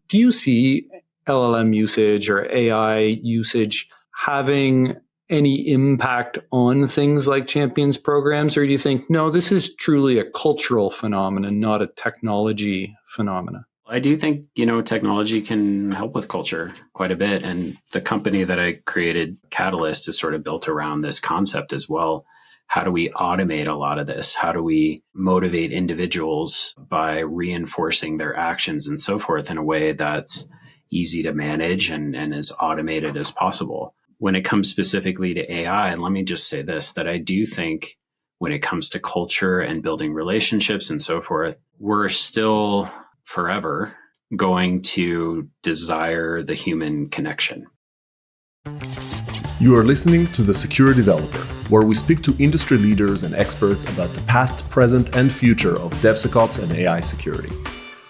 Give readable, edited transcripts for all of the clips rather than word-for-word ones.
Do you see LLM usage or AI usage having any impact on things like champions programs? Or do you think, no, this is truly a cultural phenomenon, not a technology phenomenon? I do think, technology can help with culture quite a bit. And the company that I created, Katilyst, is sort of built around this concept as well. How do we automate a lot of this? How do we motivate individuals by reinforcing their actions and so forth in a way that's easy to manage and as automated as possible? When it comes specifically to AI, and let me just say this, that I do think when it comes to culture and building relationships and so forth, we're still forever going to desire the human connection. You are listening to The Secure Developer, where we speak to industry leaders and experts about the past, present, and future of DevSecOps and AI security.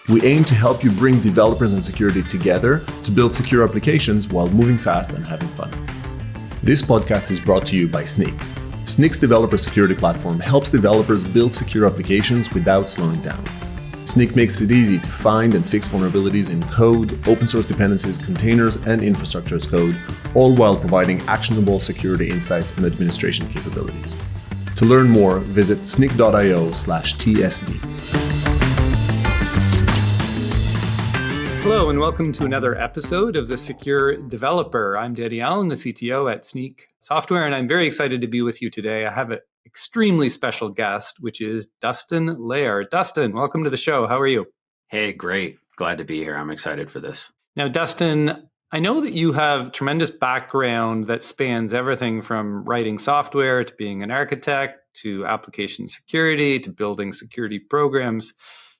We aim to help you bring developers and security together to build secure applications while moving fast and having fun. This podcast is brought to you by Snyk. Snyk's developer security platform helps developers build secure applications without slowing down. Snyk makes it easy to find and fix vulnerabilities in code, open source dependencies, containers, and infrastructure as code, all while providing actionable security insights and administration capabilities. To learn more, visit snyk.io/TSD. Hello, and welcome to another episode of The Secure Developer. I'm Danny Allan, the CTO at Snyk Software, and I'm very excited to be with you today. I have an extremely special guest, which is Dustin Lehr. Dustin, welcome to the show. How are you? Hey, great. Glad to be here. I'm excited for this. Now, Dustin, I know that you have tremendous background that spans everything from writing software to being an architect to application security to building security programs.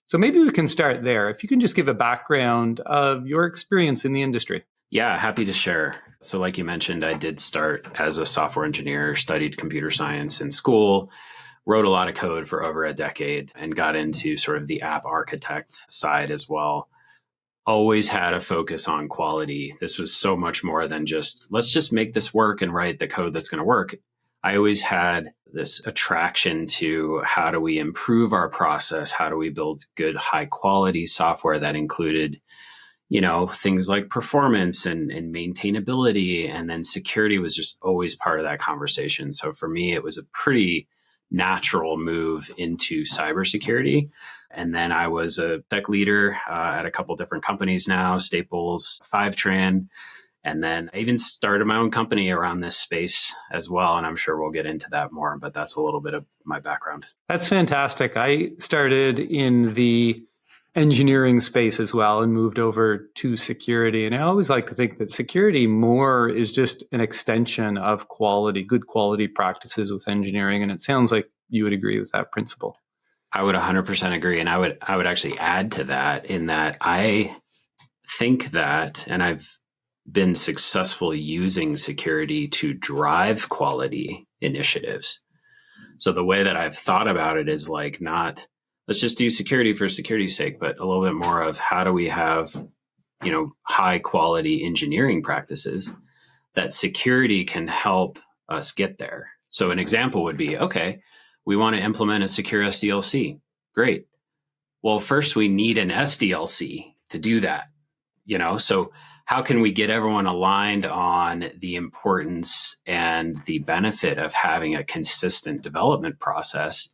So maybe we can start there. If you can just give a background of your experience in the industry. Yeah, happy to share. So like you mentioned, I did start as a software engineer, studied computer science in school, wrote a lot of code for over a decade, and got into sort of the app architect side as well. Always had a focus on quality. This was so much more than just, let's just make this work and write the code that's going to work. I always had this attraction to how do we improve our process? How do we build good, high quality software that included, things like performance and maintainability. And then security was just always part of that conversation. So for me, it was a pretty natural move into cybersecurity. And then I was a tech leader at a couple different companies now, Staples, Fivetran. And then I even started my own company around this space as well. And I'm sure we'll get into that more, but that's a little bit of my background. That's fantastic. I started in the engineering space as well and moved over to security. And I always like to think that security more is just an extension of quality, good quality practices with engineering. And it sounds like you would agree with that principle. I would 100% agree. And I would actually add to that in that I think that, and I've been successful using security to drive quality initiatives. So the way that I've thought about it is like not, let's just do security for security's sake, but a little bit more of how do we have, high quality engineering practices that security can help us get there. So an example would be, okay, we want to implement a secure SDLC. Great. Well, first we need an SDLC to do that, so how can we get everyone aligned on the importance and the benefit of having a consistent development process,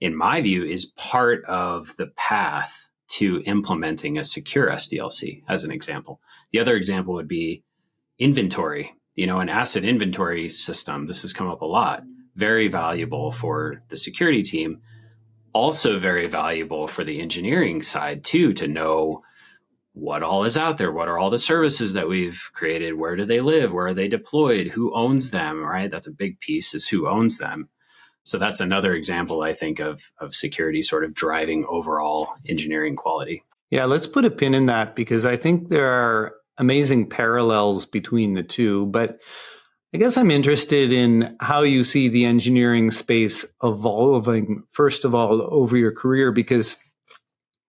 in my view, is part of the path to implementing a secure SDLC, as an example. The other example would be inventory, an asset inventory system. This has come up a lot. Very valuable for the security team. Also very valuable for the engineering side, too, to know what all is out there. What are all the services that we've created? Where do they live? Where are they deployed? Who owns them, right? That's a big piece, is who owns them. So that's another example, I think, of security sort of driving overall engineering quality. Yeah, let's put a pin in that because I think there are amazing parallels between the two. But I guess I'm interested in how you see the engineering space evolving, first of all, over your career, because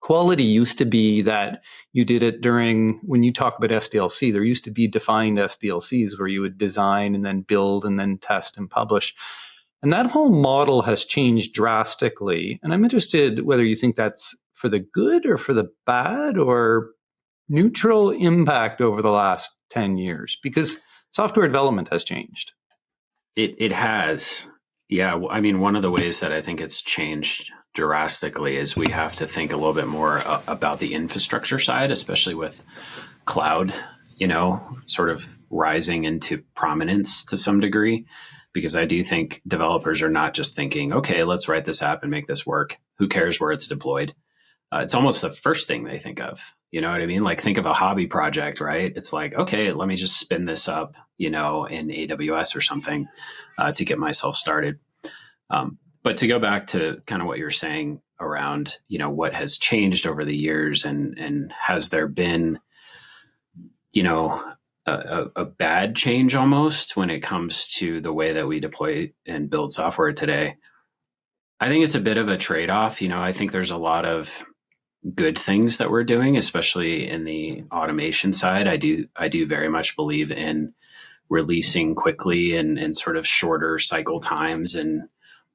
quality used to be that you did it during, when you talk about SDLC, there used to be defined SDLCs where you would design and then build and then test and publish. And that whole model has changed drastically. And I'm interested whether you think that's for the good or for the bad, or neutral impact over the last 10 years? Because software development has changed. It has. Yeah. I mean, one of the ways that I think it's changed drastically is we have to think a little bit more about the infrastructure side, especially with cloud, sort of rising into prominence to some degree, because I do think developers are not just thinking, okay, let's write this app and make this work. Who cares where it's deployed? It's almost the first thing they think of. You know what I mean? Like, think of a hobby project, right? It's like, okay, let me just spin this up, in AWS or something to get myself started. But to go back to kind of what you're saying around, what has changed over the years, and has there been, a bad change almost when it comes to the way that we deploy and build software today? I think it's a bit of a trade-off. I think there's a lot of good things that we're doing, especially in the automation side. I do very much believe in releasing quickly and sort of shorter cycle times, and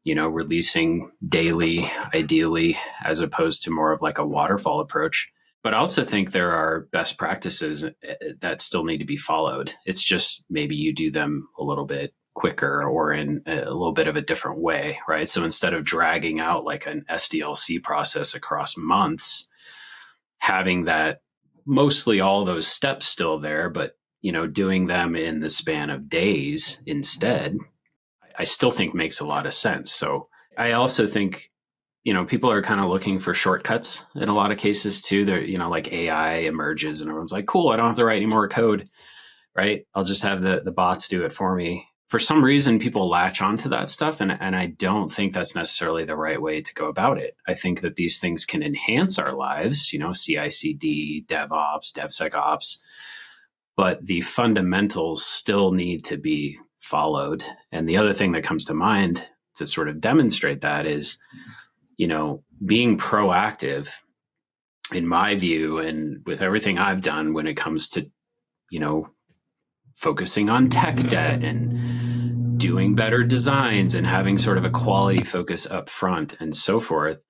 releasing daily, ideally, as opposed to more of like a waterfall approach. But I also think there are best practices that still need to be followed. It's just maybe you do them a little bit quicker or in a little bit of a different way, right? So instead of dragging out like an SDLC process across months, having that mostly all those steps still there, but doing them in the span of days instead, I still think makes a lot of sense. So I also think, people are kind of looking for shortcuts in a lot of cases too. They're, like AI emerges and everyone's like, cool, I don't have to write any more code, right? I'll just have the bots do it for me. For some reason, people latch onto that stuff. And I don't think that's necessarily the right way to go about it. I think that these things can enhance our lives, CI/CD, DevOps, DevSecOps, but the fundamentals still need to be followed. And the other thing that comes to mind to sort of demonstrate that is, being proactive, in my view, and with everything I've done when it comes to, focusing on tech debt and doing better designs and having sort of a quality focus up front and so forth,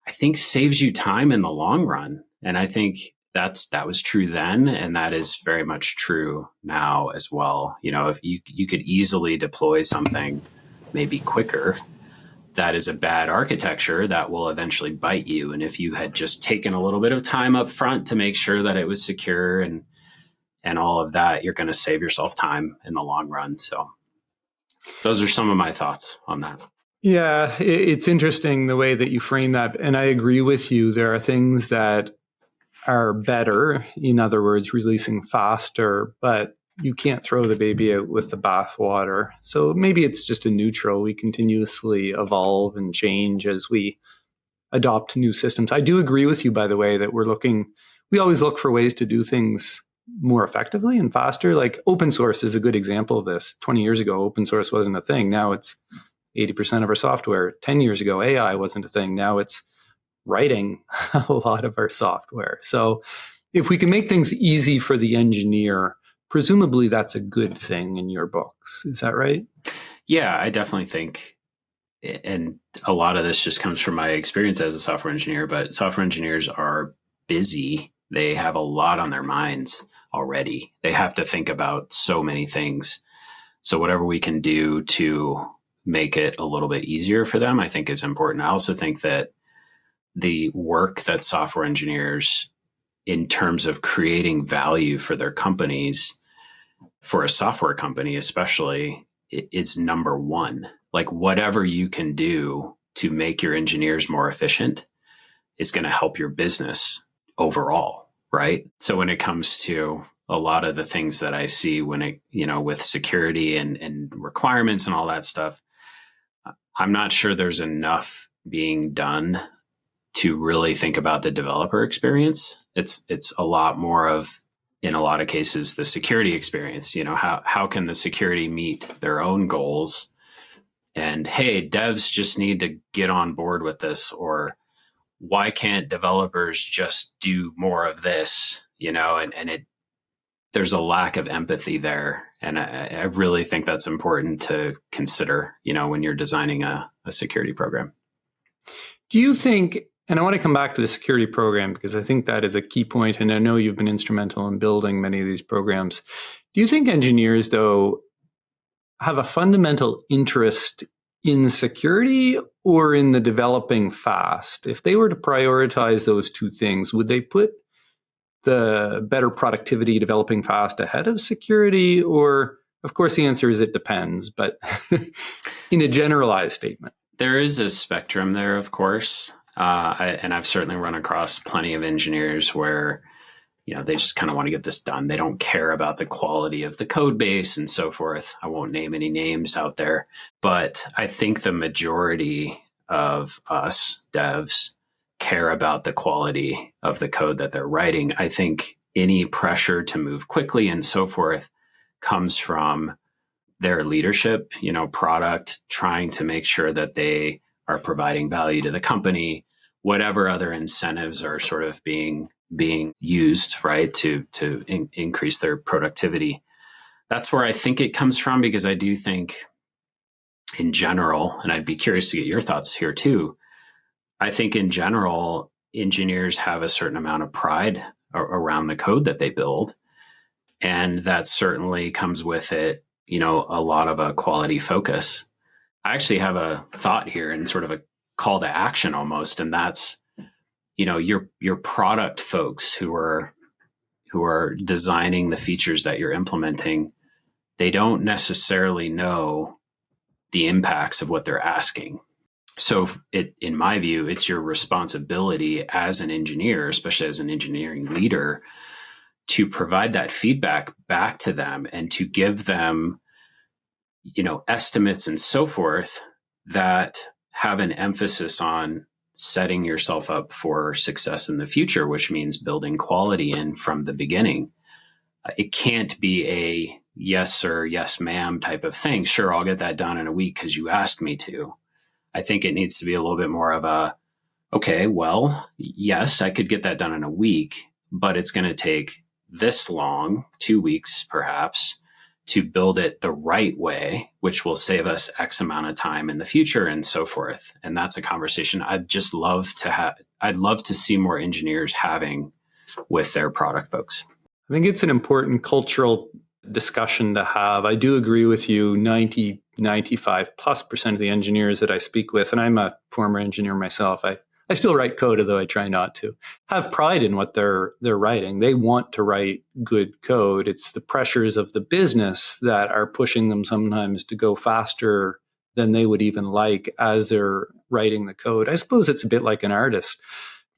I think saves you time in the long run. And I think that was true then, and that is very much true now as well. If you could easily deploy something maybe quicker, that is a bad architecture that will eventually bite you. And if you had just taken a little bit of time up front to make sure that it was secure and all of that, you're going to save yourself time in the long run. So those are some of my thoughts on that. Yeah, it's interesting the way that you frame that. And I agree with you. There are things that are better, in other words, releasing faster, but you can't throw the baby out with the bathwater. So maybe it's just a neutral. We continuously evolve and change as we adopt new systems. I do agree with you, by the way, that we always look for ways to do things more effectively and faster. Like open source is a good example of this. 20 years ago, open source wasn't a thing. Now it's 80% of our software. 10 years ago, AI wasn't a thing. Now it's writing a lot of our software. So if we can make things easy for the engineer, presumably that's a good thing in your books. Is that right? Yeah, I definitely think, and a lot of this just comes from my experience as a software engineer, but software engineers are busy. They have a lot on their minds already. They have to think about so many things. So whatever we can do to make it a little bit easier for them, I think is important. I also think that the work that software engineers, in terms of creating value for their companies, for a software company especially, is number one. Like whatever you can do to make your engineers more efficient is going to help your business overall, right? So when it comes to a lot of the things that I see when it, with security and requirements and all that stuff, I'm not sure there's enough being done to really think about the developer experience. It's a lot more of, in a lot of cases, the security experience. How can the security meet their own goals? And hey, devs just need to get on board with this, or why can't developers just do more of this? There's a lack of empathy there. And I really think that's important to consider, when you're designing a security program. Do you think And I want to come back to the security program because I think that is a key point, and I know you've been instrumental in building many of these programs. Do you think engineers, though, have a fundamental interest in security or in the developing fast? If they were to prioritize those two things, would they put the better productivity developing fast ahead of security? Or, of course, the answer is it depends, but in a generalized statement. There is a spectrum there, of course. And I've certainly run across plenty of engineers where, they just kind of want to get this done. They don't care about the quality of the code base and so forth. I won't name any names out there, but I think the majority of us devs care about the quality of the code that they're writing. I think any pressure to move quickly and so forth comes from their leadership, product, trying to make sure that they are providing value to the company, whatever other incentives are sort of being used, right, to increase their productivity. That's where I think it comes from, because I do think in general, and I'd be curious to get your thoughts here too, I think in general, engineers have a certain amount of pride around the code that they build. And that certainly comes with it, a lot of a quality focus. I actually have a thought here and sort of a call to action almost. And that's, your product folks who are designing the features that you're implementing, they don't necessarily know the impacts of what they're asking. So in my view, it's your responsibility as an engineer, especially as an engineering leader, to provide that feedback back to them and to give them, estimates and so forth that have an emphasis on setting yourself up for success in the future, which means building quality in from the beginning. It can't be a yes, sir, yes, ma'am type of thing. Sure, I'll get that done in a week because you asked me to. I think it needs to be a little bit more of a, okay, well, yes, I could get that done in a week, but it's going to take this long, 2 weeks perhaps, to build it the right way, which will save us X amount of time in the future and so forth. And that's a conversation I'd just love to have. I'd love to see more engineers having with their product folks. I think it's an important cultural discussion to have. I do agree with you, 95+% of the engineers that I speak with, and I'm a former engineer myself, I still write code, although I try not to, have pride in what they're writing. They want to write good code. It's the pressures of the business that are pushing them sometimes to go faster than they would even like as they're writing the code. I suppose it's a bit like an artist.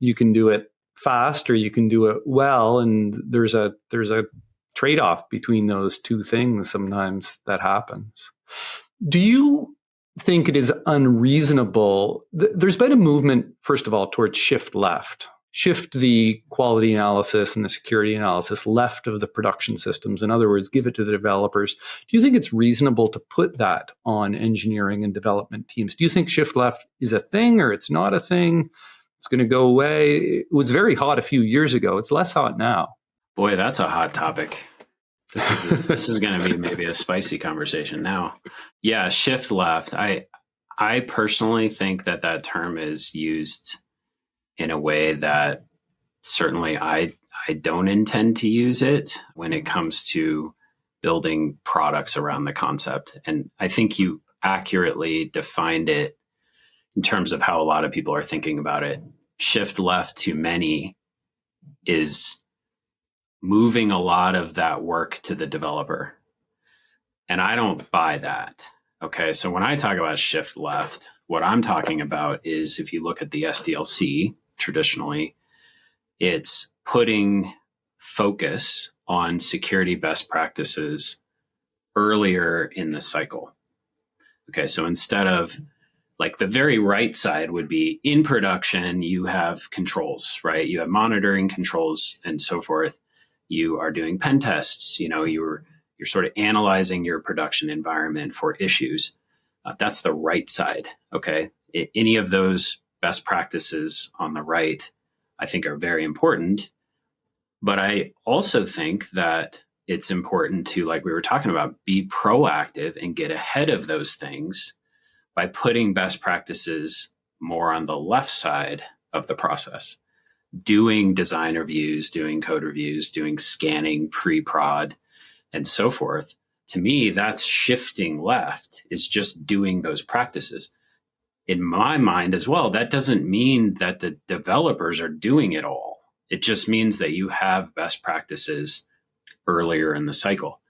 You can do it fast or you can do it well, and there's a trade-off between those two things sometimes that happens. Do you think it is unreasonable? There's been a movement, first of all, towards shift left. Shift the quality analysis and the security analysis left of the production systems. In other words, give it to the developers. Do you think it's reasonable to put that on engineering and development teams? Do you think shift left is a thing or it's not a thing? It's going to go away. It was very hot a few years ago. It's less hot now. Boy, that's a hot topic. This is going to be maybe a spicy conversation now. Yeah, shift left. I personally think that term is used in a way that certainly I don't intend to use it when it comes to building products around the concept. And I think you accurately defined it in terms of how a lot of people are thinking about it. Shift left to many is moving a lot of that work to the developer. And I don't buy that. Okay. So when I talk about shift left, what I'm talking about is if you look at the SDLC traditionally, it's putting focus on security best practices earlier in the cycle. Okay. So instead of like the very right side would be in production, you have controls, right? You have monitoring controls and so forth. You are doing pen tests, you're sort of analyzing your production environment for issues. That's the right side. Okay. Any of those best practices on the right, I think are very important. But I also think that it's important to, like we were talking about, be proactive and get ahead of those things by putting best practices more on the left side of the process. Doing design reviews, doing code reviews, doing scanning, pre-prod, and so forth. To me, that's shifting left, is just doing those practices. In my mind as well, that doesn't mean that the developers are doing it all. It just means that you have best practices earlier in the cycle.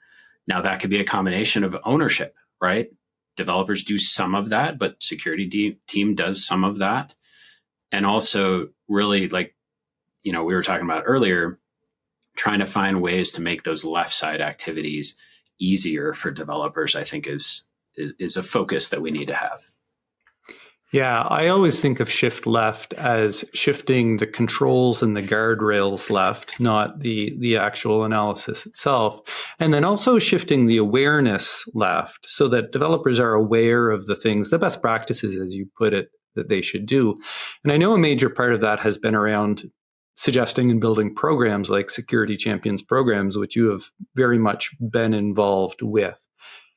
Now, that could be a combination of ownership, right? Developers do some of that, but security team does some of that. And also really, like, we were talking about earlier, trying to find ways to make those left side activities easier for developers, I think is a focus that we need to have. Yeah, I always think of shift left as shifting the controls and the guardrails left, not the actual analysis itself. And then also shifting the awareness left so that developers are aware of the things, the best practices, as you put it, that they should do. And I know a major part of that has been around suggesting and building programs like Security Champions programs, which you have very much been involved with.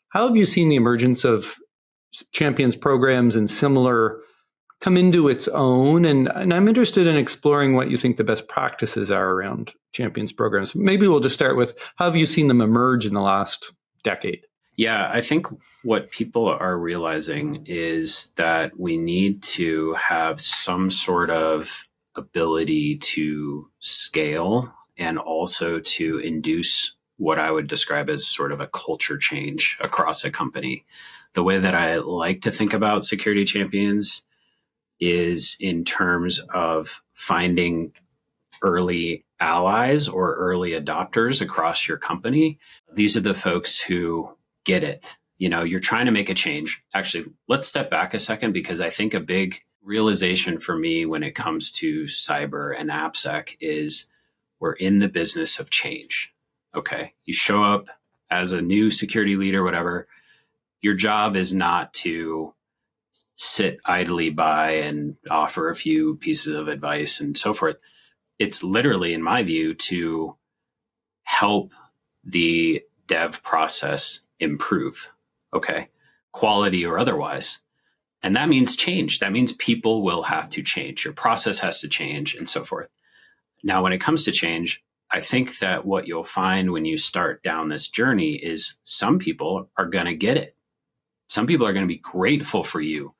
How have you seen the emergence of Champions programs and similar come into its own? And I'm interested in exploring what you think the best practices are around Champions programs. Maybe we'll just start with, how have you seen them emerge in the last decade? Yeah, I think what people are realizing is that we need to have some sort of ability to scale and also to induce what I would describe as sort of a culture change across a company. The way that I like to think about security champions is in terms of finding early allies or early adopters across your company. These are the folks who get it. You're trying to make a change. Actually, let's step back a second, because I think a big realization for me when it comes to cyber and AppSec is we're in the business of change. Okay. You show up as a new security leader, whatever. Your job is not to sit idly by and offer a few pieces of advice and so forth. It's literally, in my view, to help the dev process improve, okay, quality or otherwise. And that means change. That means people will have to change. Your process has to change and so forth. Now, when it comes to change, I think that what you'll find when you start down this journey is some people are going to get it. Some people are going to be grateful for you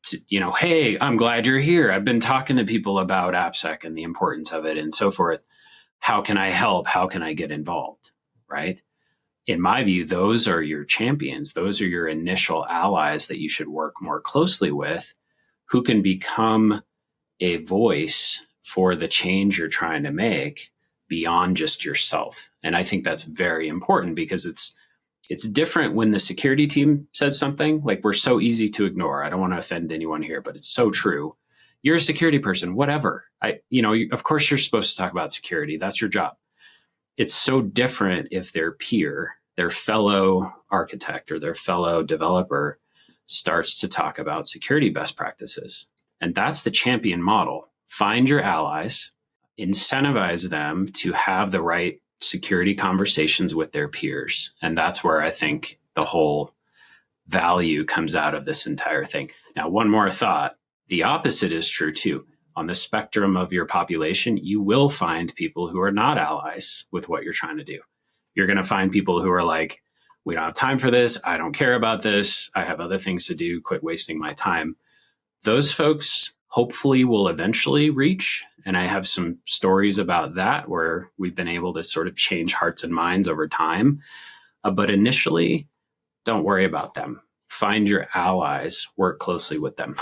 to, hey, I'm glad you're here. I've been talking to people about AppSec and the importance of it and so forth. How can I help? How can I get involved? Right? In my view, those are your champions. Those are your initial allies that you should work more closely with, who can become a voice for the change you're trying to make beyond just yourself. And I think that's very important, because it's different when the security team says something. Like, we're so easy to ignore. I don't want to offend anyone here, but it's so true. You're a security person, whatever. Of course you're supposed to talk about security. That's your job. It's so different if their peer, their fellow architect or their fellow developer starts to talk about security best practices. And that's the champion model. Find your allies, incentivize them to have the right security conversations with their peers. And that's where I think the whole value comes out of this entire thing. Now, one more thought. The opposite is true too. On the spectrum of your population, you will find people who are not allies with what you're trying to do. You're going to find people who are like, we don't have time for this. I don't care about this. I have other things to do. Quit wasting my time. Those folks hopefully will eventually reach. And I have some stories about that where we've been able to sort of change hearts and minds over time. But initially, don't worry about them. Find your allies, work closely with them.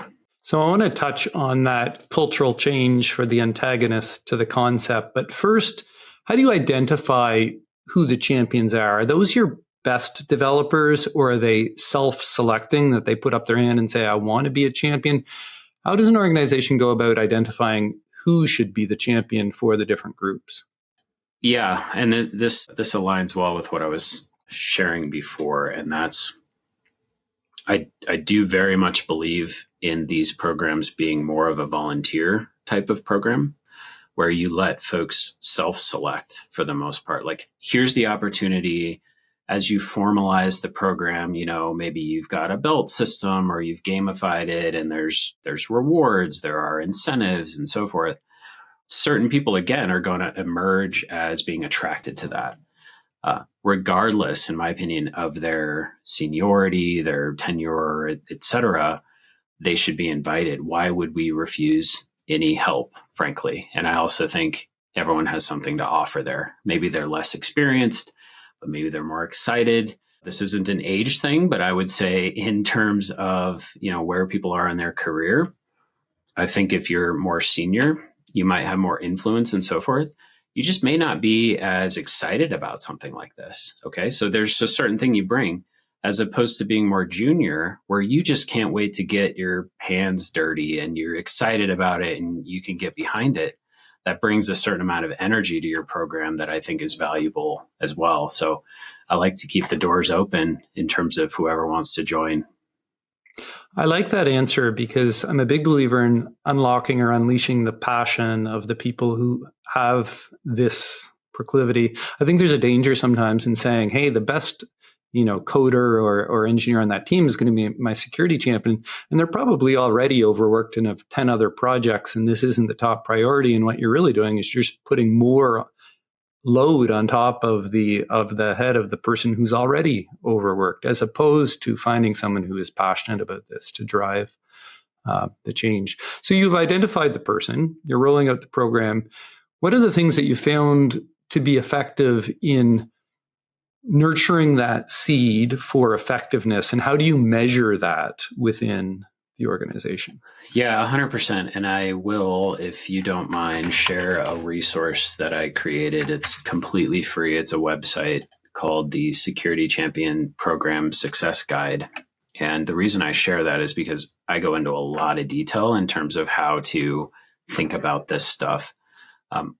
So I want to touch on that cultural change for the antagonist to the concept. But first, how do you identify who the champions are? Are those your best developers, or are they self-selecting, that they put up their hand and say, I want to be a champion? How does an organization go about identifying who should be the champion for the different groups? Yeah, and this aligns well with what I was sharing before, and that's I do very much believe in these programs being more of a volunteer type of program, where you let folks self-select for the most part. Like, here's the opportunity. as you formalize the program, maybe you've got a belt system or you've gamified it and there's rewards, there are incentives and so forth. Certain people, again, are going to emerge as being attracted to that. Regardless, in my opinion, of their seniority, their tenure, et cetera, they should be invited. Why would we refuse any help, frankly? And I also think everyone has something to offer there. Maybe they're less experienced, but maybe they're more excited. This isn't an age thing, but I would say in terms of, where people are in their career, I think if you're more senior, you might have more influence and so forth. You just may not be as excited about something like this. Okay. So there's a certain thing you bring as opposed to being more junior, where you just can't wait to get your hands dirty and you're excited about it and you can get behind it. That brings a certain amount of energy to your program that I think is valuable as well. So I like to keep the doors open in terms of whoever wants to join. I like that answer because I'm a big believer in unlocking or unleashing the passion of the people who have this proclivity. I think there's a danger sometimes in saying, hey, the best, coder or engineer on that team is going to be my security champion. And they're probably already overworked and have 10 other projects. And this isn't the top priority. And what you're really doing is you're just putting more load on top of the head of the person who's already overworked, as opposed to finding someone who is passionate about this to drive the change. So you've identified the person, you're rolling out the program. What are the things that you found to be effective in nurturing that seed for effectiveness, and how do you measure that within the organization? Yeah, 100%. And I will, if you don't mind, share a resource that I created. It's completely free. It's a website called the Security Champion Program Success Guide. And the reason I share that is because I go into a lot of detail in terms of how to think about this stuff.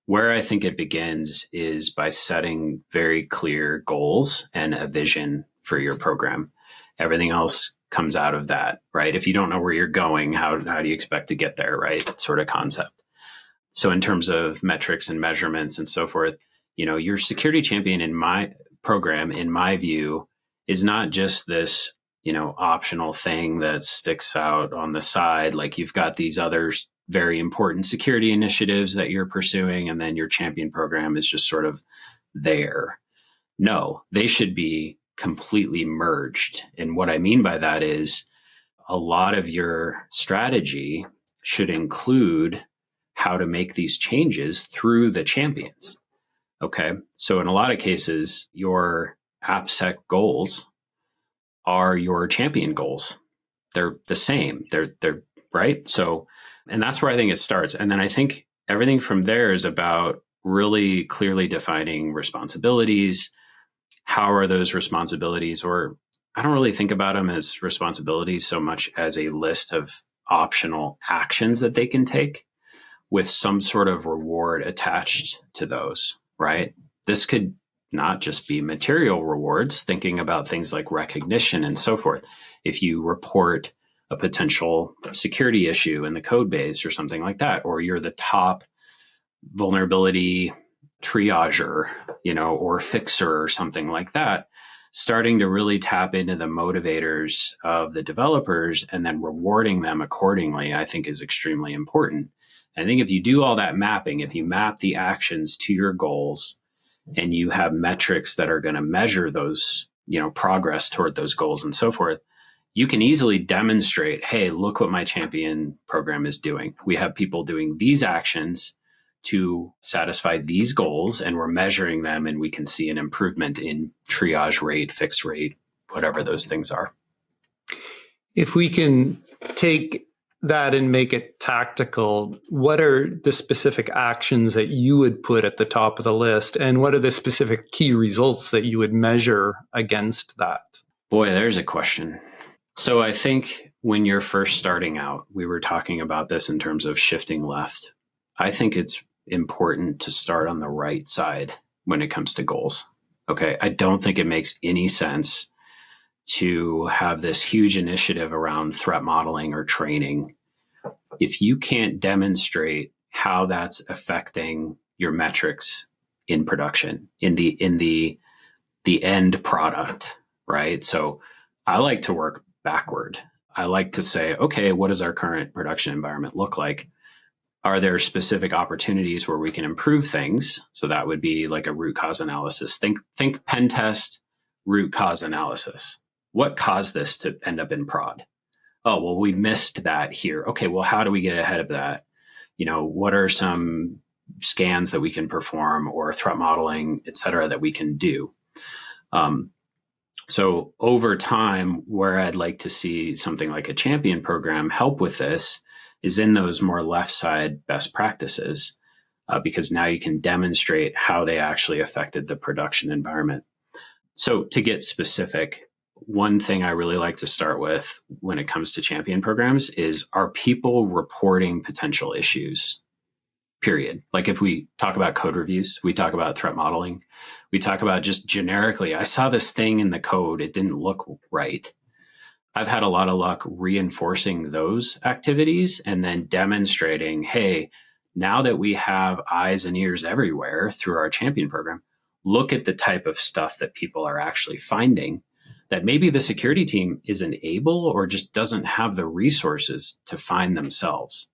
Where I think it begins is by setting very clear goals and a vision for your program. Everything else comes out of that, right? If you don't know where you're going, how do you expect to get there, right? Sort of concept. So in terms of metrics and measurements and so forth, your security champion in my program, in my view, is not just this, optional thing that sticks out on the side. Like you've got these other very important security initiatives that you're pursuing, and then your champion program is just sort of there. No, they should be completely merged. And what I mean by that is a lot of your strategy should include how to make these changes through the champions. Okay. So in a lot of cases, your AppSec goals are your champion goals. They're the same. They're right. So, and that's where I think it starts. And then I think everything from there is about really clearly defining responsibilities. How are those responsibilities, or I don't really think about them as responsibilities so much as a list of optional actions that they can take with some sort of reward attached to those, right? This could not just be material rewards, thinking about things like recognition and so forth. If you report a potential security issue in the code base or something like that, or you're the top vulnerability triager, or fixer or something like that, starting to really tap into the motivators of the developers and then rewarding them accordingly, I think is extremely important. I think if you do all that mapping, if you map the actions to your goals and you have metrics that are going to measure those, progress toward those goals and so forth, you can easily demonstrate, hey, look what my champion program is doing. We have people doing these actions to satisfy these goals, and we're measuring them, and we can see an improvement in triage rate, fix rate, whatever those things are. If we can take that and make it tactical, what are the specific actions that you would put at the top of the list? And what are the specific key results that you would measure against that? Boy, there's a question. So I think when you're first starting out, we were talking about this in terms of shifting left. I think it's important to start on the right side when it comes to goals. Okay. I don't think it makes any sense to have this huge initiative around threat modeling or training if you can't demonstrate how that's affecting your metrics in production, in the the end product, right? So I like to work backward. I like to say, okay, what does our current production environment look like? Are there specific opportunities where we can improve things? So that would be like a root cause analysis. Think pen test, root cause analysis. What caused this to end up in prod? Oh, well, we missed that here. Okay, well, how do we get ahead of that? What are some scans that we can perform or threat modeling, et cetera, that we can do? So over time, where I'd like to see something like a champion program help with this is in those more left side best practices, because now you can demonstrate how they actually affected the production environment. So to get specific, one thing I really like to start with when it comes to champion programs is, are people reporting potential issues? Period. Like if we talk about code reviews, we talk about threat modeling, we talk about just generically, I saw this thing in the code, it didn't look right. I've had a lot of luck reinforcing those activities and then demonstrating, hey, now that we have eyes and ears everywhere through our champion program, look at the type of stuff that people are actually finding that maybe the security team isn't able or just doesn't have the resources to find themselves.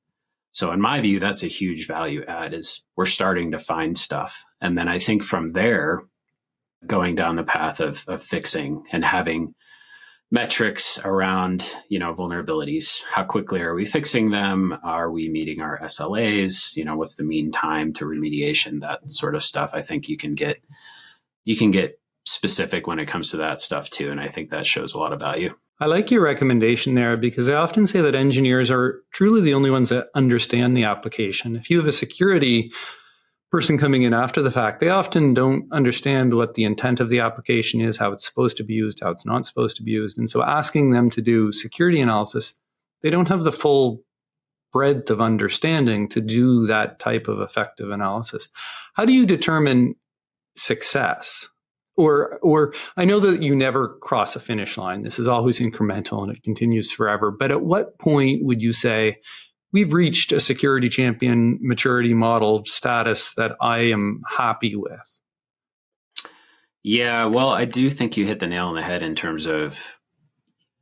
So in my view, that's a huge value add, is we're starting to find stuff. And then I think from there, going down the path of fixing and having metrics around, vulnerabilities. How quickly are we fixing them? Are we meeting our SLAs? What's the mean time to remediation? That sort of stuff. I think you can get specific when it comes to that stuff too. And I think that shows a lot of value. I like your recommendation there, because I often say that engineers are truly the only ones that understand the application. If you have a security person coming in after the fact, they often don't understand what the intent of the application is, how it's supposed to be used, how it's not supposed to be used. And so asking them to do security analysis, they don't have the full breadth of understanding to do that type of effective analysis. How do you determine success? Or I know that you never cross a finish line. This is always incremental and it continues forever. But at what point would you say, we've reached a security champion maturity model status that I am happy with? Yeah, well, I do think you hit the nail on the head in terms of,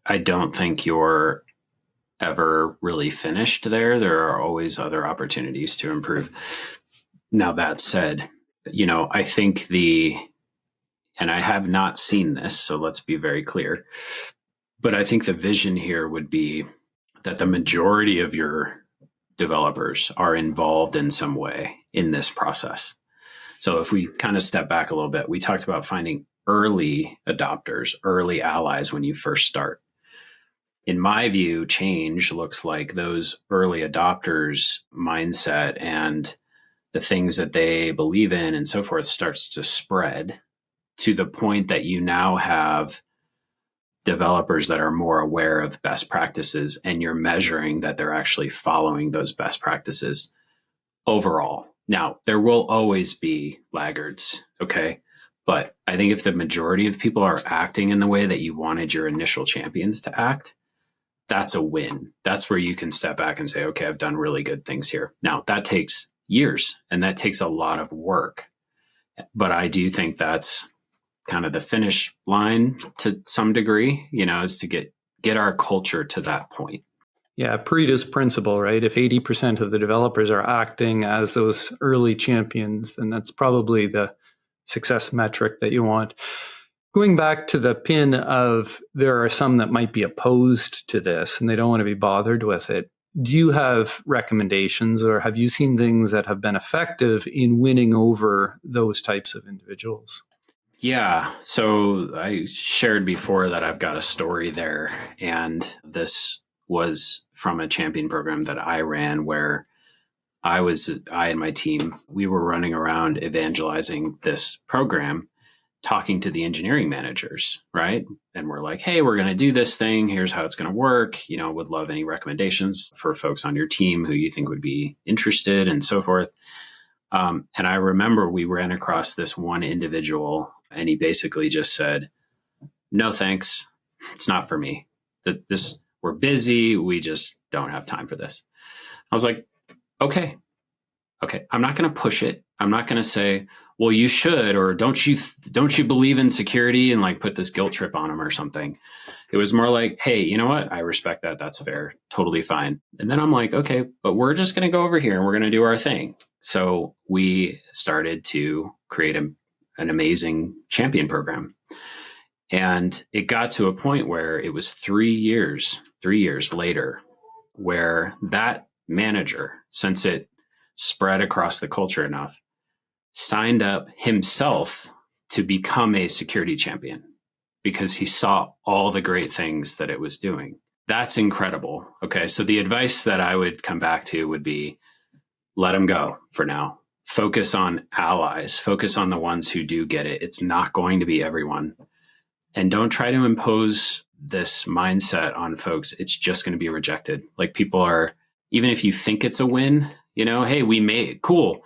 I don't think you're ever really finished there. There are always other opportunities to improve. Now, that said, I think and I have not seen this, so let's be very clear, but I think the vision here would be that the majority of your developers are involved in some way in this process. So if we kind of step back a little bit, we talked about finding early adopters, early allies when you first start. In my view, change looks like those early adopters' mindset and the things that they believe in and so forth starts to spread to the point that you now have developers that are more aware of best practices, and you're measuring that they're actually following those best practices overall. Now, there will always be laggards, okay? But I think if the majority of people are acting in the way that you wanted your initial champions to act, that's a win. That's where you can step back and say, okay, I've done really good things here. Now, that takes years and that takes a lot of work. But I do think that's kind of the finish line to some degree, is to get our culture to that point. Yeah, Pareto's principle, right? If 80% of the developers are acting as those early champions, then that's probably the success metric that you want. Going back to the pin of, there are some that might be opposed to this and they don't want to be bothered with it. Do you have recommendations, or have you seen things that have been effective in winning over those types of individuals? Yeah. So I shared before that I've got a story there, and this was from a champion program that I ran where I and my team, we were running around evangelizing this program, talking to the engineering managers, right? And we're like, hey, we're going to do this thing. Here's how it's going to work. Would love any recommendations for folks on your team who you think would be interested and so forth. And I remember we ran across this one individual, and he basically just said, no, thanks. It's not for me. We're busy. We just don't have time for this. I was like, okay. I'm not going to push it. I'm not going to say, well, you should, or don't you believe in security, and like put this guilt trip on them or something. It was more like, hey, you know what? I respect that. That's fair. Totally fine. And then I'm like, okay, but we're just going to go over here and we're going to do our thing. So we started to create an amazing champion program. And it got to a point where it was 3 years later, where that manager, since it spread across the culture enough, signed up himself to become a security champion because he saw all the great things that it was doing. That's incredible. Okay, so the advice that I would come back to would be, let him go for now. Focus on allies. Focus on the ones who do get it. It's not going to be everyone. And don't try to impose this mindset on folks. It's just going to be rejected. Like, people are, even if you think it's a win, hey, we made, cool.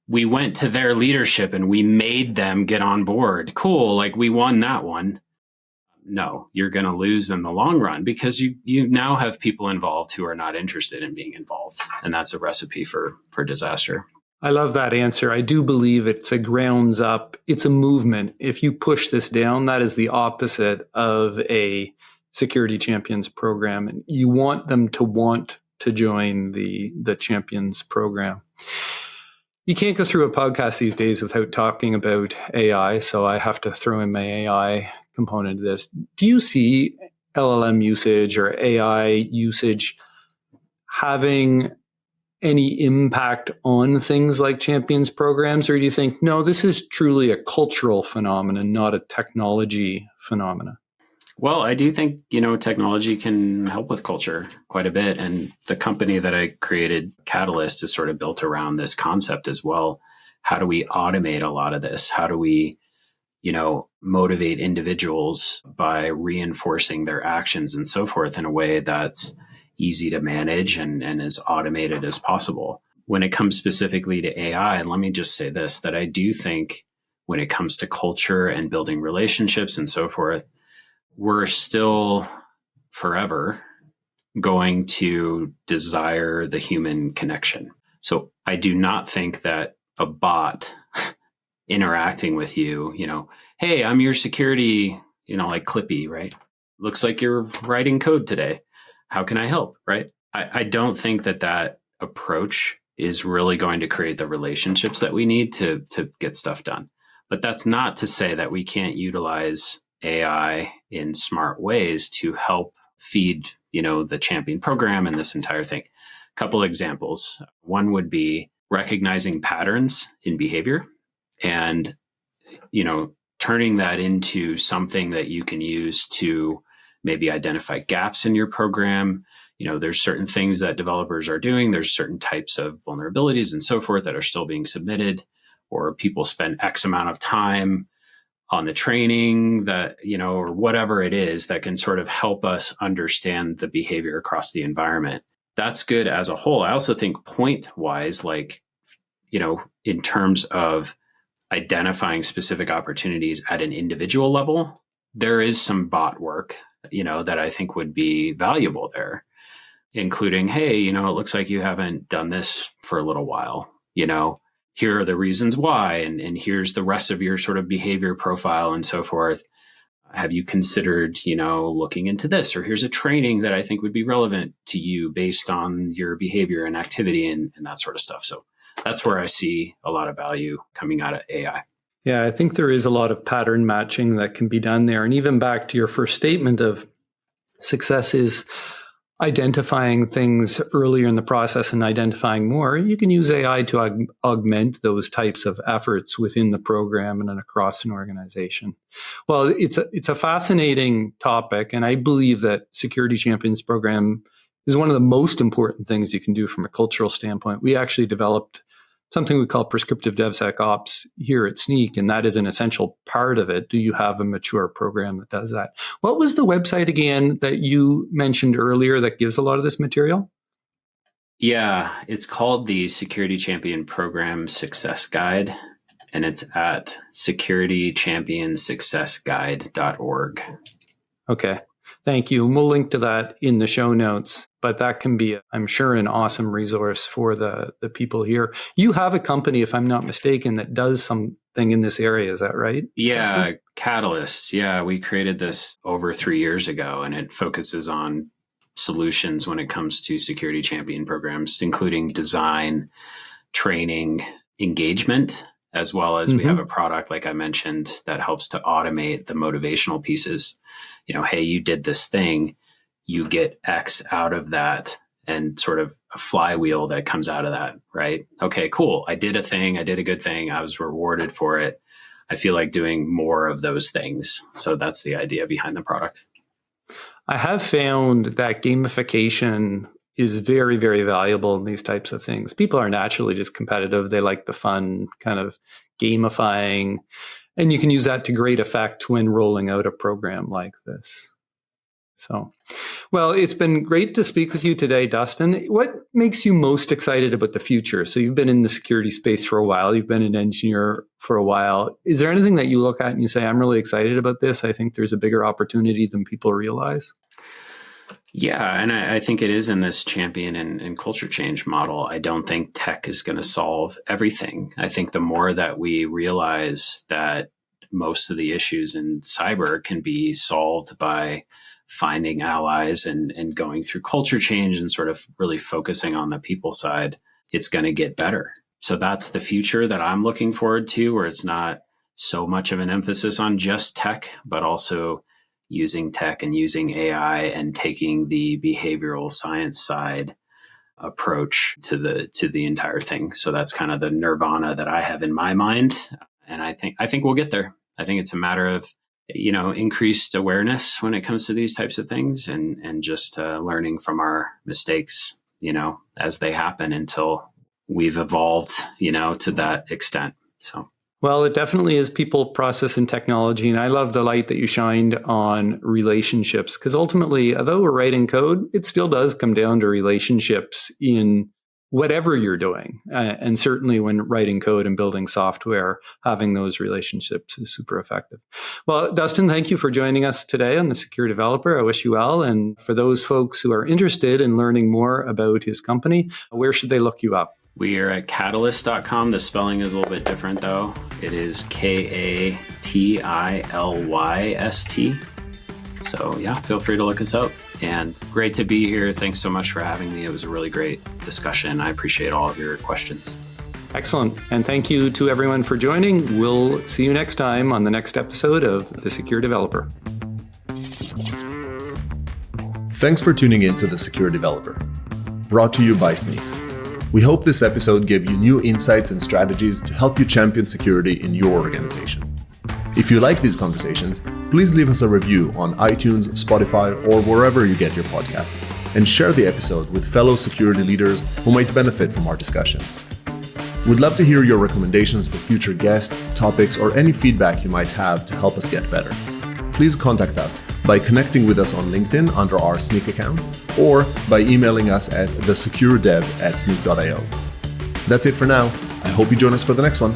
We went to their leadership and we made them get on board. Cool. Like, we won that one. No, you're going to lose in the long run because you now have people involved who are not interested in being involved. And that's a recipe for disaster. I love that answer. I do believe it's a grounds up. It's a movement. If you push this down, that is the opposite of a security champions program. And you want them to want to join the champions program. You can't go through a podcast these days without talking about AI. So I have to throw in my AI component of this. Do you see LLM usage or AI usage having any impact on things like champions programs? Or do you think, no, this is truly a cultural phenomenon, not a technology phenomenon? Well, I do think, technology can help with culture quite a bit. And the company that I created, Katilyst, is sort of built around this concept as well. How do we automate a lot of this? How do we, motivate individuals by reinforcing their actions and so forth in a way that's easy to manage and as automated as possible? When it comes specifically to AI, let me just say this, that I do think when it comes to culture and building relationships and so forth, we're still forever going to desire the human connection. So I do not think that a bot interacting with you, hey, I'm your security, like Clippy, right? Looks like you're writing code today. How can I help, right? I don't think that approach is really going to create the relationships that we need to get stuff done. But that's not to say that we can't utilize AI in smart ways to help feed, the champion program and this entire thing. A couple examples. One would be recognizing patterns in behavior and, turning that into something that you can use to maybe identify gaps in your program. There's certain things that developers are doing. There's certain types of vulnerabilities and so forth that are still being submitted, or people spend X amount of time on the training that, or whatever it is that can sort of help us understand the behavior across the environment. That's good as a whole. I also think point wise, like, in terms of identifying specific opportunities at an individual level, there is some bot work, that I think would be valuable there, including, hey, it looks like you haven't done this for a little while, here are the reasons why, and here's the rest of your sort of behavior profile and so forth. Have you considered, looking into this? Or here's a training that I think would be relevant to you based on your behavior and activity and that sort of stuff. So that's where I see a lot of value coming out of AI. Yeah, I think there is a lot of pattern matching that can be done there. And even back to your first statement of success is identifying things earlier in the process and identifying more, you can use AI to augment those types of efforts within the program and across an organization. Well, it's a fascinating topic, and I believe that Security Champions program is one of the most important things you can do from a cultural standpoint. We actually developed something we call prescriptive DevSecOps here at Snyk, and that is an essential part of it. Do you have a mature program that does that? What was the website again that you mentioned earlier that gives a lot of this material? Yeah, it's called the Security Champion Program Success Guide, and it's at securitychampionsuccessguide.org. Okay. Thank you. And we'll link to that in the show notes. But that can be, I'm sure, an awesome resource for the people here. You have a company, if I'm not mistaken, that does something in this area. Is that right? Yeah, Katilyst. Yeah, we created this over 3 years ago, and it focuses on solutions when it comes to security champion programs, including design, training, engagement, as well as we have a product, like I mentioned, that helps to automate the motivational pieces. Hey, you did this thing, you get X out of that, and sort of a flywheel that comes out of that, right? Okay, cool. I did a thing. I did a good thing. I was rewarded for it. I feel like doing more of those things. So that's the idea behind the product. I have found that gamification is very, very valuable in these types of things. People are naturally just competitive. They like the fun kind of gamifying. And you can use that to great effect when rolling out a program like this. So, well, it's been great to speak with you today, Dustin. What makes you most excited about the future? So you've been in the security space for a while. You've been an engineer for a while. Is there anything that you look at and you say, I'm really excited about this? I think there's a bigger opportunity than people realize. Yeah, and I think it is in this champion and culture change model. I don't think tech is going to solve everything. I think the more that we realize that most of the issues in cyber can be solved by finding allies and going through culture change and sort of really focusing on the people side, it's going to get better. So that's the future that I'm looking forward to, where it's not so much of an emphasis on just tech, but also using tech and using AI and taking the behavioral science side approach to the entire thing. So that's kind of the nirvana that I have in my mind. And I think we'll get there. I think it's a matter of, increased awareness when it comes to these types of things and just learning from our mistakes, as they happen until we've evolved, to that extent. So. Well, it definitely is people, process, and technology. And I love the light that you shined on relationships, because ultimately, although we're writing code, it still does come down to relationships in whatever you're doing. And certainly when writing code and building software, having those relationships is super effective. Well, Dustin, thank you for joining us today on The Secure Developer. I wish you well. And for those folks who are interested in learning more about his company, where should they look you up? We are at katilyst.com. The spelling is a little bit different, though. It is Katylyst. So, yeah, feel free to look us up. And great to be here. Thanks so much for having me. It was a really great discussion. I appreciate all of your questions. Excellent. And thank you to everyone for joining. We'll see you next time on the next episode of The Secure Developer. Thanks for tuning in to The Secure Developer, brought to you by Snyk. We hope this episode gave you new insights and strategies to help you champion security in your organization. If you like these conversations, please leave us a review on iTunes, Spotify, or wherever you get your podcasts, and share the episode with fellow security leaders who might benefit from our discussions. We'd love to hear your recommendations for future guests, topics, or any feedback you might have to help us get better. Please contact us by connecting with us on LinkedIn under our Snyk account, or by emailing us at thesecuredev@snyk.io. That's it for now. I hope you join us for the next one.